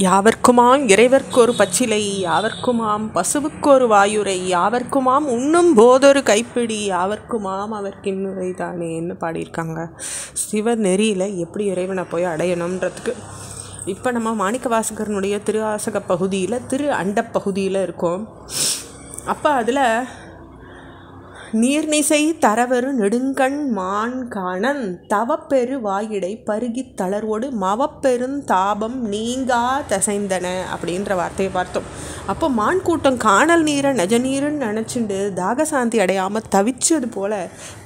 யாவர்க்குமாம் இறைவர்க்கொரு பச்சிலை, யாவர்க்குமாம் பசுவுக்கொரு வாயுரை, யாவர்க்குமாம் உண்ணும் போதொரு கைப்பிடி, யாவர்க்குமாம் அவர்க்கின்னுரை தானேன்னு பாடியிருக்காங்க. சிவ நெறியில் எப்படி இறைவனை போய் அடையணுன்றதுக்கு. இப்போ நம்ம மாணிக்கவாசகரனுடைய திருவாசக பகுதியில் திரு அண்ட பகுதியில் இருக்கோம். அப்போ அதில் நீர்நிசை தரவரு நெடுங்கண் மான் காணன் தவப்பெரு வாயிடை பருகி தளர்வோடு மவப்பெருந் தாபம் நீங்கா தசைந்தன அப்படின்ற வார்த்தையை பார்த்தோம். அப்போ மான் கூட்டம் காணல் நீரை நெஜ நீருன்னு நினச்சிண்டு தாகசாந்தி அடையாமல் தவிச்சது போல்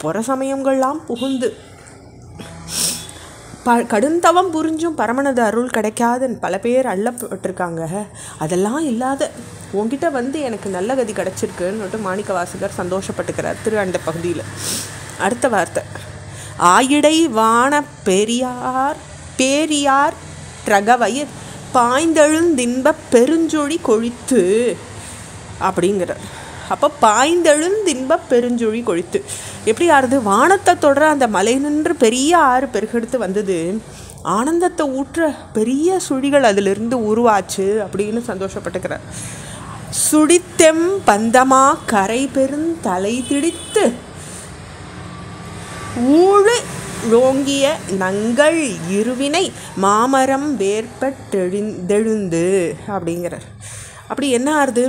புற சமயங்கள்லாம் புகுந்து கடுந்தவம் புரிஞ்சும் பரமனது அருள் கிடைக்காத பல பேர் அள்ளப்பட்டிருக்காங்க. அதெல்லாம் இல்லாத உங்ககிட்ட வந்து எனக்கு நல்ல கதி கிடச்சிருக்குன்னு மாணிக்கவாசகர் சந்தோஷப்பட்டுக்கிறார் திரு அண்ட பகுதியில். அடுத்த வார்த்தை, ஆயிடை வான பேரியார் ரகவயிர் பாய்ந்தெழுந்தின்ப பெருஞ்சொழி கொழித்து அப்படிங்கிறார். அப்போ பாய்ந்தெழுந்தின்ப பெருஞ்சொழி கொழித்து எப்படி ஆறுது? வானத்தை தொடர அந்த மலை நின்று பெரிய ஆறு பெருகெடுத்து வந்தது, ஆனந்தத்தை ஊற்ற பெரிய சுழிகள் அதிலிருந்து உருவாச்சு அப்படின்னு சந்தோஷப்பட்டுக்கிறார். சுடித்தெம் பந்தமா கரை பெருந்தலை திடித்து ஊழு ரோங்கிய நங்கள் இருவினை மாமரம் வேற்பட்டெழுந்து அப்படிங்கிறார். அப்படி என்ன ஆறுது?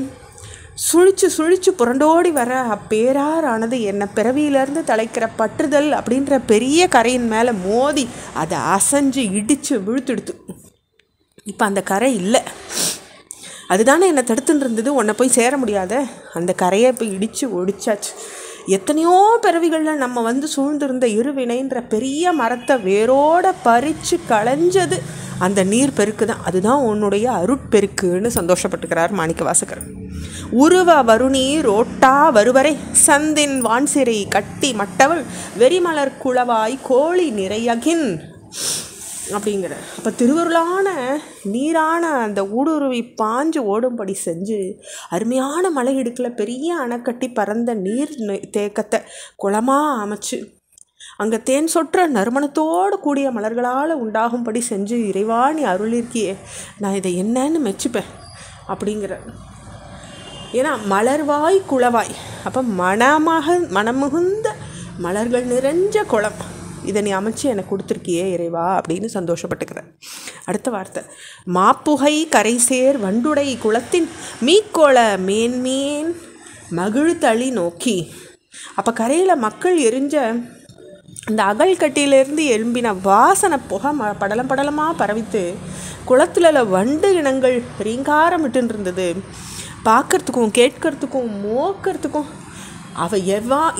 சுழிச்சு புரண்டோடி வர அப்பேரானது என்னை பிறவியிலேருந்து தலைக்கிற பற்றுதல் அப்படின்ற பெரிய கரையின் மேலே மோதி அதை அசைஞ்சு இடித்து விழுத்துடுத்து. இப்போ அந்த கரை இல்லை, அதுதானே என்னை தடுத்துன்னு இருந்தது, உன்னை போய் சேர முடியாத அந்த கரையை இப்போ இடித்து ஒடிச்சாச்சு. எத்தனையோ பிறவிகளில் நம்ம வந்து சூழ்ந்திருந்த இருவினைன்ற பெரிய மரத்தை வேரோட பறித்து களைஞ்சது அந்த நீர் பெருக்கு தான். அதுதான் உன்னுடைய அருட்பெருக்குன்னு சந்தோஷப்பட்டுக்கிறார் மாணிக்கவாசகர். உருவ வருநீர் ஓட்டா வருவரை சந்தின் வான்சிறை கட்டி மட்டவள் வெறிமலர் குளவாய் கோழி நிறையகின் அப்படிங்கிற. அப்போ திருவருளான நீரான அந்த ஊடுருவி பாஞ்சு ஓடும்படி செஞ்சு அருமையான மலை இடுக்கில் பெரிய அணைக்கட்டி பறந்த நீர் தேக்கத்தை குளமாக அமைச்சு அங்கே தேன் சொற்ற நறுமணத்தோடு கூடிய மலர்களால் உண்டாகும்படி செஞ்சு இறைவாணி அருளிருக்கியே, நான் இதை என்னன்னு மெச்சுப்பேன் அப்படிங்கிற. ஏன்னா மலர்வாய் குளவாய், அப்போ மனமுகுந்த மலர்கள் நிறைஞ்ச குளம், இதை நீ அமைச்சு எனக்கு கொடுத்துருக்கியே இறைவா அப்படின்னு சந்தோஷப்பட்டுக்கிறேன். அடுத்த வார்த்தை, மாப்புகை கரைசேர் வண்டுடை குளத்தின் மீக்கோள மேன்மேன் மகிழ்தளி நோக்கி. அப்போ கரையில் மக்கள் எரிஞ்ச அந்த அகல் கட்டியிலேருந்து எழும்பின வாசனை புகை படலமாக பரவித்து குளத்தில் வண்டு இனங்கள் ரீங்காரமிட்டு இருந்தது. பார்க்கறதுக்கும் கேட்கறதுக்கும் மோக்கிறதுக்கும்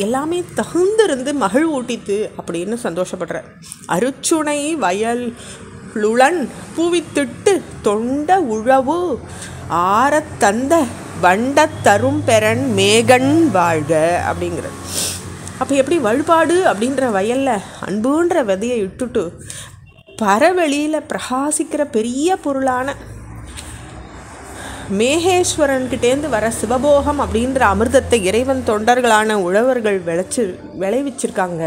எல்லாமே தகுந்திருந்து மகிழ் ஊட்டித்து அப்படின்னு சந்தோஷப்படுற. அருச்சுனை வயலுளன் பூவித்திட்டு தொண்ட உழவு ஆரத்தந்த வண்ட தரும் பெறன் மேகன் வாழ்க அப்படிங்கிற. அப்போ எப்படி வழிபாடு அப்படின்ற வயலில் அன்புன்ற விதையை இட்டுட்டு பரவெளியில் பிரகாசிக்கிற பெரிய பொருளான மேகேஸ்வரன்கிட்டேருந்து வர சிவபோகம் அப்படின்ற அமிர்தத்தை இறைவன் தொண்டர்களான உழவர்கள் விளைவிச்சிருக்காங்க.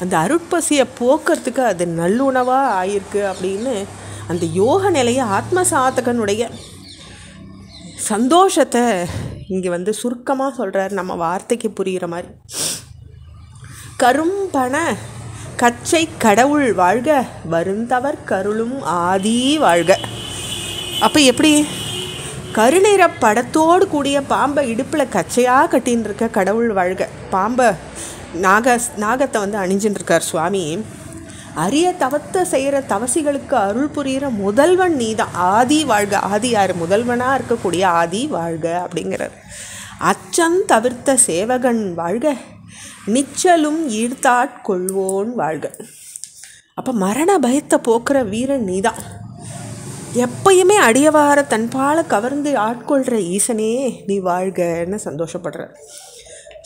அந்த அருட்பசியை போக்கிறதுக்கு அது நல்லுணவாக ஆயிருக்கு அப்படின்னு அந்த யோக நிலையை ஆத்மசாதகனுடைய சந்தோஷத்தை இங்கே வந்து சுருக்கமாக சொல்கிறார், நம்ம வார்த்தைக்கு புரிகிற மாதிரி. கரும்பண கச்சை கடவுள் வாழ்க வருந்தவர் கருளும் ஆதி வாழ்க. அப்போ எப்படி கருநிற படத்தோடு கூடிய பாம்பை இடுப்பில் கச்சையாக கட்டின்னு இருக்க கடவுள் வாழ்க. பாம்பை நாகத்தை வந்து அணிஞ்சுட்டு இருக்கார் சுவாமி. அரிய தவத்தை செய்கிற தவசிகளுக்கு அருள் புரிகிற முதல்வன் நீதான், ஆதி வாழ்க. ஆதி யார்? முதல்வனாக இருக்கக்கூடிய ஆதி வாழ்க அப்படிங்கிறார். அச்சம் தவிர்த்த சேவகன் வாழ்க நிச்சலும் ஈர்த்தாட்கொள்வோன் வாழ்க. அப்போ மரண பயத்தை போக்குற வீரன் நீதான், எப்பயுமே அடியவார தன்பால கவர்ந்து ஆட்கொள்கிற ஈசனே நீ வாழ்கன்னு சந்தோஷப்படுற.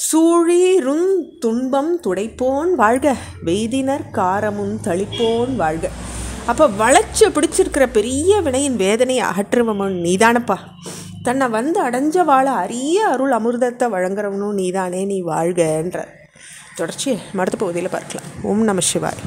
சூழிருந் துன்பம் துடைப்போன் வாழ்க வெய்தினர் காரமும் தளிப்போன் வாழ்க. அப்போ வளைச்சு பிடிச்சிருக்கிற பெரிய வினையின் வேதனையை அகற்றுவவன் நீதானப்பா. தன்னை வந்து அடைஞ்ச வாழ அரிய அருள் அமிர்தத்தை வழங்குறவனும் நீதானே, நீ வாழ்கன்ற தொடர்ச்சி அடுத்த பகுதியில் பார்க்கலாம். ஓம் நம சிவாய்.